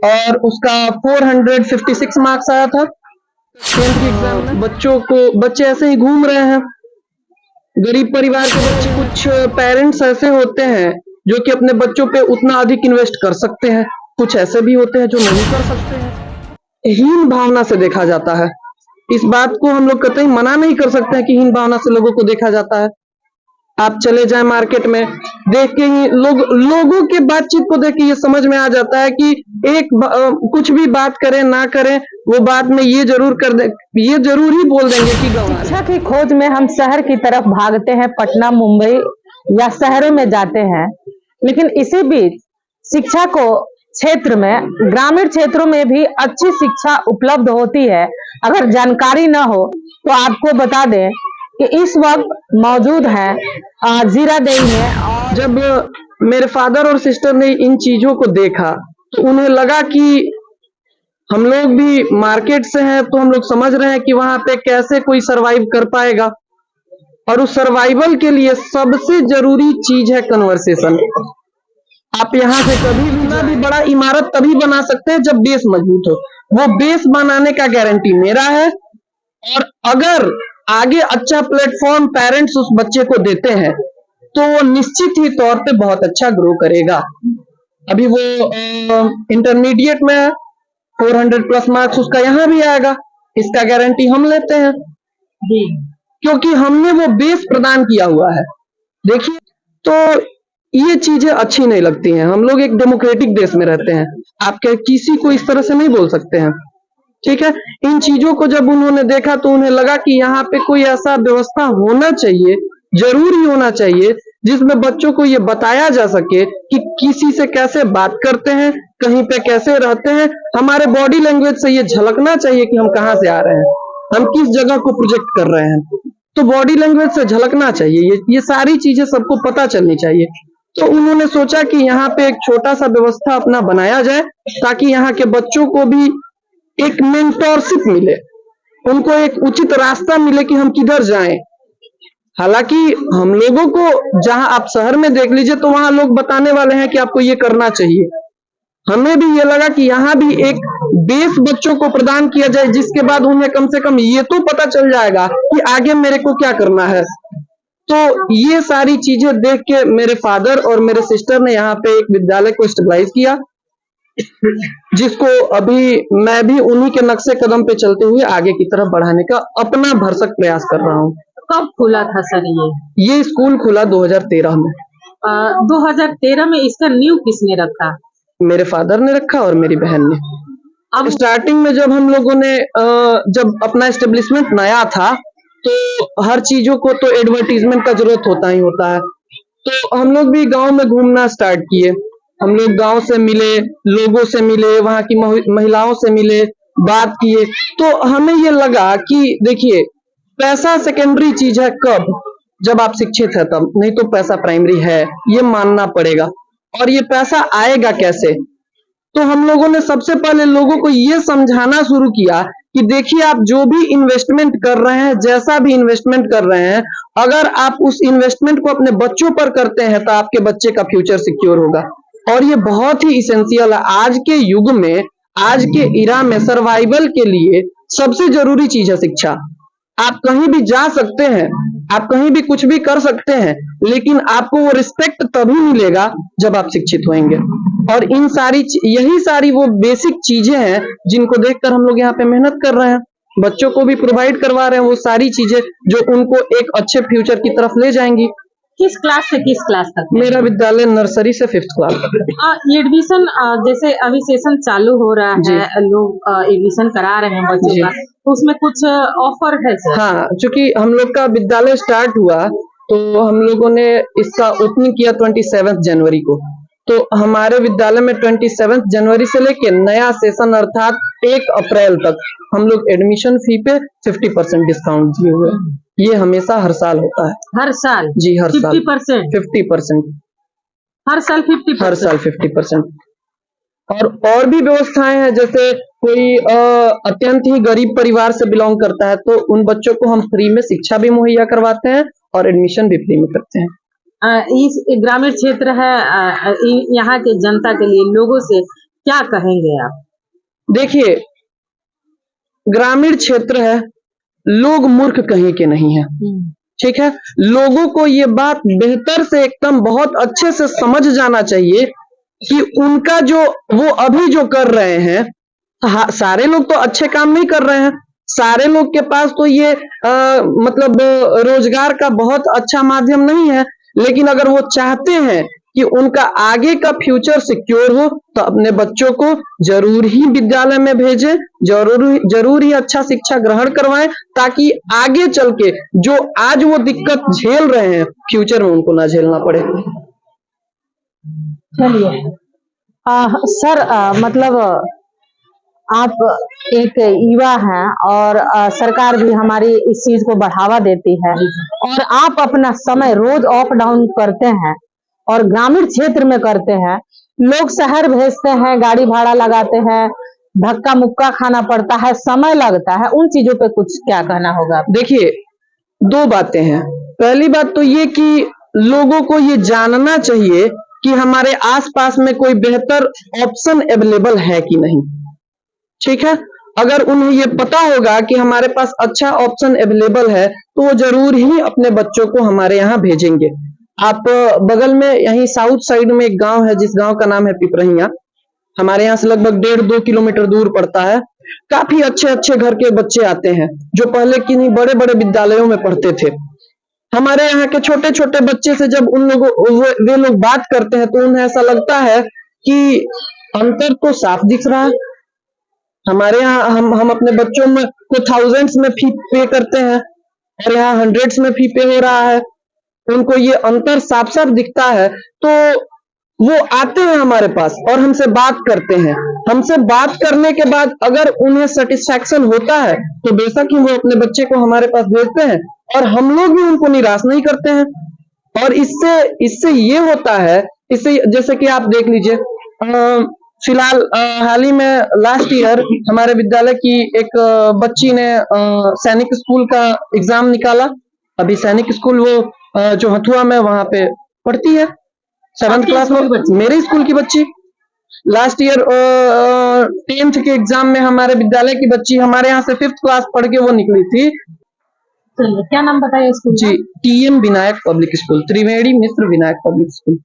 और उसका 456 मार्क्स आया था 10th के एग्जाम में। बच्चे ऐसे ही घूम रहे हैं। गरीब परिवार के बच्चे, कुछ पेरेंट्स ऐसे होते हैं जो कि अपने बच्चों पे उतना अधिक इन्वेस्ट कर सकते हैं, कुछ ऐसे भी होते हैं जो नहीं कर सकते हैं। हीन भावना से देखा जाता है। इस बात को हम लोग कतई मना नहीं कर सकते हैं कि हीन भावना से लोगों को देखा जाता है। आप चले जाएं मार्केट में, देख के ही लोगों के बातचीत को देख के ये समझ में आ जाता है कि कुछ भी बात करें ना करें, वो बात में ये जरूर ही बोल देंगे कि गंवार है। शिक्षा की खोज में हम शहर की तरफ भागते हैं, पटना, मुंबई या शहरों में जाते हैं, लेकिन इसी बीच शिक्षा को क्षेत्र में, ग्रामीण क्षेत्रों में भी अच्छी शिक्षा उपलब्ध होती है। अगर जानकारी न हो तो आपको बता दें कि इस वक्त मौजूद है जीरादेई में। और जब मेरे फादर और सिस्टर ने इन चीजों को देखा तो उन्हें लगा कि हम लोग भी मार्केट से हैं, तो हम लोग समझ रहे हैं कि वहां पे कैसे कोई सरवाइव कर पाएगा। और उस सर्वाइवल के लिए सबसे जरूरी चीज है कन्वर्सेशन। आप यहाँ से कभी भी बड़ा इमारत तभी बना सकते हैं जब बेस मजबूत हो। वो बेस बनाने का गारंटी मेरा है। और अगर आगे अच्छा प्लेटफॉर्म पेरेंट्स उस बच्चे को देते हैं तो वो निश्चित ही तौर पे बहुत अच्छा ग्रो करेगा। अभी वो इंटरमीडिएट में है, 400 प्लस मार्क्स उसका यहाँ भी आएगा, इसका गारंटी हम लेते हैं क्योंकि हमने वो बेस प्रदान किया हुआ है। देखिए, तो ये चीजें अच्छी नहीं लगती हैं। हम लोग एक डेमोक्रेटिक देश में रहते हैं, आप किसी को इस तरह से नहीं बोल सकते हैं, ठीक है। इन चीजों को जब उन्होंने देखा तो उन्हें लगा कि यहाँ पे कोई ऐसा व्यवस्था होना चाहिए, जरूर ही होना चाहिए, जिसमें बच्चों को ये बताया जा सके कि किसी से कैसे बात करते हैं, कहीं पे कैसे रहते हैं। हमारे बॉडी लैंग्वेज से ये झलकना चाहिए कि हम कहाँ से आ रहे हैं, हम किस जगह को प्रोजेक्ट कर रहे हैं। तो बॉडी लैंग्वेज से झलकना चाहिए, ये सारी चीजें सबको पता चलनी चाहिए। तो उन्होंने सोचा कि यहाँ पे एक छोटा सा व्यवस्था अपना बनाया जाए ताकि यहाँ के बच्चों को भी एक मेंटोरशिप मिले, उनको एक उचित रास्ता मिले कि हम किधर जाएं। हालांकि हम लोगों को, जहां आप शहर में देख लीजिए तो वहां लोग बताने वाले हैं कि आपको ये करना चाहिए। हमें भी ये लगा कि यहाँ भी एक बेस बच्चों को प्रदान किया जाए, जिसके बाद उन्हें कम से कम ये तो पता चल जाएगा कि आगे मेरे को क्या करना है। तो ये सारी चीजें देख के मेरे फादर और मेरे सिस्टर ने यहाँ पे एक विद्यालय को स्टेबलाइज किया, जिसको अभी मैं भी उन्हीं के नक्शे कदम पे चलते हुए आगे की तरफ बढ़ाने का अपना भरसक प्रयास कर रहा हूँ। कब खुला था सर ये स्कूल खुला 2013 में। 2013 में इसका नींव किसने रखा? मेरे फादर ने रखा और मेरी बहन ने। अब स्टार्टिंग में जब हम लोगों ने जब अपना एस्टेब्लिशमेंट नया था तो हर चीजों को तो एडवर्टीजमेंट का जरूरत होता ही होता है। तो हम लोग भी गांव में घूमना स्टार्ट किए। हम लोग गांव से मिले, लोगों से मिले, वहां की महिलाओं से मिले, बात किए। तो हमें ये लगा कि देखिए, पैसा सेकेंडरी चीज है कब, जब आप शिक्षित है तब, नहीं तो पैसा प्राइमरी है, ये मानना पड़ेगा। और ये पैसा आएगा कैसे? तो हम लोगों ने सबसे पहले लोगों को ये समझाना शुरू किया कि देखिए, आप जो भी इन्वेस्टमेंट कर रहे हैं, जैसा भी इन्वेस्टमेंट कर रहे हैं, अगर आप उस इन्वेस्टमेंट को अपने बच्चों पर करते हैं तो आपके बच्चे का फ्यूचर सिक्योर होगा। और ये बहुत ही इसेंशियल है आज के युग में, आज के इरा में सर्वाइवल के लिए सबसे जरूरी चीज है शिक्षा। आप कहीं भी जा सकते हैं, आप कहीं भी कुछ भी कर सकते हैं, लेकिन आपको वो रिस्पेक्ट तभी मिलेगा जब आप शिक्षित होंगे। और यही सारी वो बेसिक चीजें हैं जिनको देखकर हम लोग यहाँ पे मेहनत कर रहे हैं, बच्चों को भी प्रोवाइड करवा रहे हैं वो सारी चीजें जो उनको एक अच्छे फ्यूचर की तरफ ले जाएंगी। किस क्लास से किस क्लास तक? मेरा विद्यालय नर्सरी से 5th क्लास तक है। एडमिशन जैसे अभी सेशन चालू हो रहा है, लोग एडमिशन करा रहे हैं बच्चों का, तो उसमें कुछ ऑफर है सर? हाँ, चूंकि हम लोग का विद्यालय स्टार्ट हुआ तो हम लोगों ने इसका ओपनिंग किया 27 जनवरी को। तो हमारे विद्यालय में 27 जनवरी से लेके नया सेशन अर्थात 1 अप्रैल तक हम लोग एडमिशन फी पे 50% डिस्काउंट दिए हुए हैं। ये हमेशा हर साल होता है। हर साल? जी, हर साल 50%? हर साल 50%? हर साल 50%। और भी व्यवस्थाएं हैं, जैसे कोई अत्यंत ही गरीब परिवार से बिलोंग करता है तो उन बच्चों को हम फ्री में शिक्षा भी मुहैया करवाते हैं और एडमिशन भी फ्री में करते हैं। इस ग्रामीण क्षेत्र है, यहाँ के जनता के लिए, लोगों से क्या कहेंगे आप? देखिए, ग्रामीण क्षेत्र है, लोग मूर्ख कहीं के नहीं है। ठीक है, लोगों को ये बात बेहतर से एकदम बहुत अच्छे से समझ जाना चाहिए कि उनका जो वो अभी जो कर रहे हैं, सारे लोग तो अच्छे काम नहीं कर रहे हैं। सारे लोग के पास तो ये मतलब रोजगार का बहुत अच्छा माध्यम नहीं है, लेकिन अगर वो चाहते हैं कि उनका आगे का फ्यूचर सिक्योर हो तो अपने बच्चों को जरूर ही विद्यालय में भेजें, जरूर ही अच्छा शिक्षा ग्रहण करवाएं, ताकि आगे चल के जो आज वो दिक्कत झेल रहे हैं फ्यूचर में उनको ना झेलना पड़े। चलिए सर, मतलब आप एक युवा हैं और सरकार भी हमारी इस चीज को बढ़ावा देती है और आप अपना समय रोज अप डाउन करते हैं और ग्रामीण क्षेत्र में करते हैं। लोग शहर भेजते हैं, गाड़ी भाड़ा लगाते हैं, धक्का मुक्का खाना पड़ता है, समय लगता है, उन चीजों पे कुछ क्या कहना होगा? देखिए, दो बातें हैं। पहली बात तो ये कि लोगों को ये जानना चाहिए कि हमारे आसपास में कोई बेहतर ऑप्शन अवेलेबल है कि नहीं। ठीक है, अगर उन्हें ये पता होगा कि हमारे पास अच्छा ऑप्शन अवेलेबल है तो वो जरूर ही अपने बच्चों को हमारे यहाँ भेजेंगे। आप बगल में यहीं साउथ साइड में एक गांव है, जिस गांव का नाम है पिपरहिया, हमारे यहाँ से लगभग 1.5-2 किलोमीटर दूर पड़ता है। काफी अच्छे अच्छे घर के बच्चे आते हैं जो पहले किन्हीं बड़े बड़े विद्यालयों में पढ़ते थे। हमारे यहाँ के छोटे छोटे बच्चे से जब उन लोगों वे लोग बात करते हैं तो उन्हें ऐसा लगता है कि अंतर तो साफ दिख रहा है। हमारे यहाँ हम अपने बच्चों में को थाउजेंड्स में फी पे करते हैं और यहाँ हंड्रेड्स में फी पे हो रहा है। उनको ये अंतर साफ साफ दिखता है, तो वो आते हैं हमारे पास और हमसे बात करते हैं। हमसे बात करने के बाद अगर उन्हें सेटिस्फैक्शन होता है तो बेशक ही वो अपने बच्चे को हमारे पास भेजते हैं और हम लोग भी उनको निराश नहीं करते हैं। और इससे इससे ये होता है, इससे जैसे कि आप देख लीजिए, फिलहाल हाल ही में लास्ट ईयर हमारे विद्यालय की एक बच्ची ने सैनिक स्कूल का एग्जाम निकाला। अभी सैनिक स्कूल वो जो हथुआ में वहां पे पढ़ती है, 7th क्लास में। मेरे स्कूल की बच्ची लास्ट ईयर 10th के एग्जाम में हमारे विद्यालय की बच्ची हमारे यहाँ से 5th क्लास पढ़ के वो निकली थी। क्या नाम बताइए स्कूल? जी, TM विनायक पब्लिक स्कूल, त्रिवेणी मिश्र विनायक पब्लिक स्कूल।